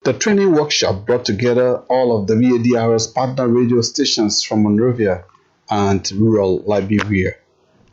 The training workshop brought together all of the WADR's partner radio stations from Monrovia and rural Liberia.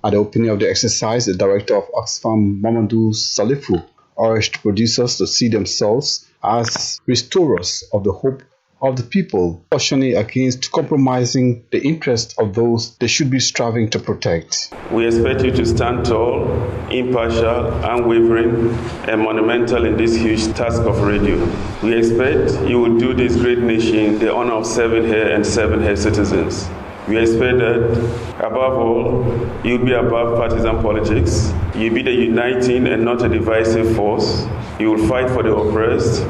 At the opening of the exercise, the director of Oxfam, Mamadou Salifu, urged producers to see themselves as restorers of the hope of the people, cautioning against compromising the interests of those they should be striving to protect. We expect you to stand tall, impartial, unwavering, and monumental in this huge task of radio. We expect you will do this great nation the honor of serving her and serving her citizens. We expect that, above all, you'll be above partisan politics. You'll be the uniting and not a divisive force. You will fight for the oppressed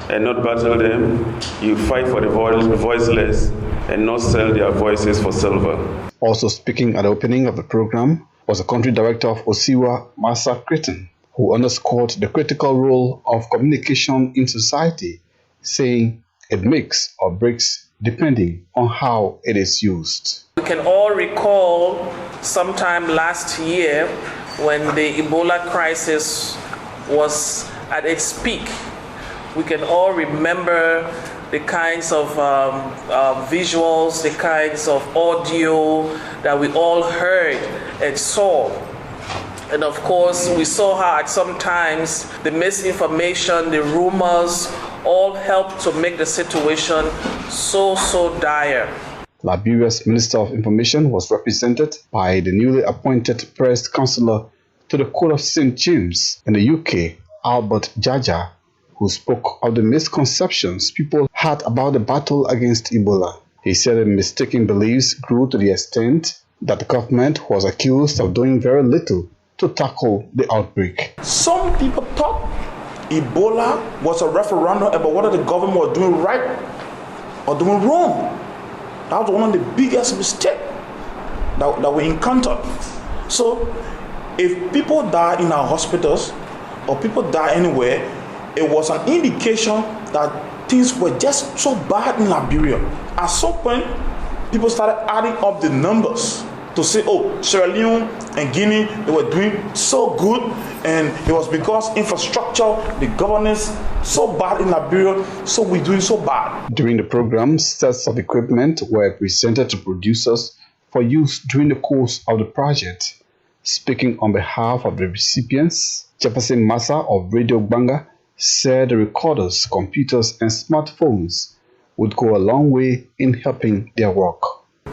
and not battle them. You fight for the voiceless and not sell their voices for silver. Also speaking at the opening of the program was the country director of Osiwa, Masa Cretin, who underscored the critical role of communication in society, saying it makes or breaks depending on how it is used. We can all recall sometime last year when the Ebola crisis was at its peak. We can all remember the kinds of visuals, the kinds of audio that we all heard and saw. And of course, we saw how at some times the misinformation, the rumors, all helped to make the situation so dire. Liberia's Minister of Information was represented by the newly appointed Press Councillor to the Court of St. James in the UK, Albert Jaja, who spoke of the misconceptions people had about the battle against Ebola. He said the mistaken beliefs grew to the extent that the government was accused of doing very little to tackle the outbreak. Some people thought Ebola was a referendum about whether the government was doing right or doing wrong. That was one of the biggest mistakes that we encountered. So if people die in our hospitals or people die anywhere, it was an indication that things were just so bad in Liberia. At some point, people started adding up the numbers to say, oh, Sierra Leone and Guinea, they were doing so good, and it was because infrastructure, the governance, so bad in Liberia, so we're doing so bad. During the program, sets of equipment were presented to producers for use during the course of the project. Speaking on behalf of the recipients, Jefferson Massa of Radio Banga said the recorders, computers, and smartphones would go a long way in helping their work.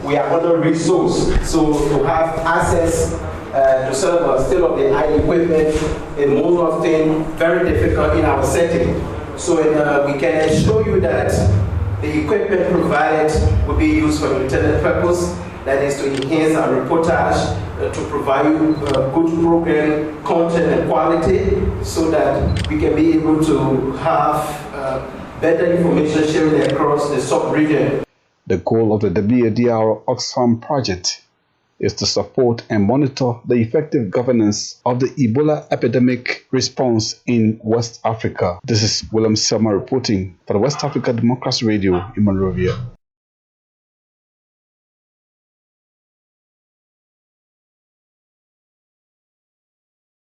We are under resourced, so to have access to serve state-of-the-art equipment is most often very difficult in our setting. So we can assure you that the equipment provided will be used for intended purpose, that is to enhance our reportage, to provide you good program content and quality, so that we can be able to have better information sharing across the sub-region. The goal of the WADR Oxfam project is to support and monitor the effective governance of the Ebola epidemic response in West Africa. This is William Selmah reporting for the West Africa Democracy Radio in Monrovia.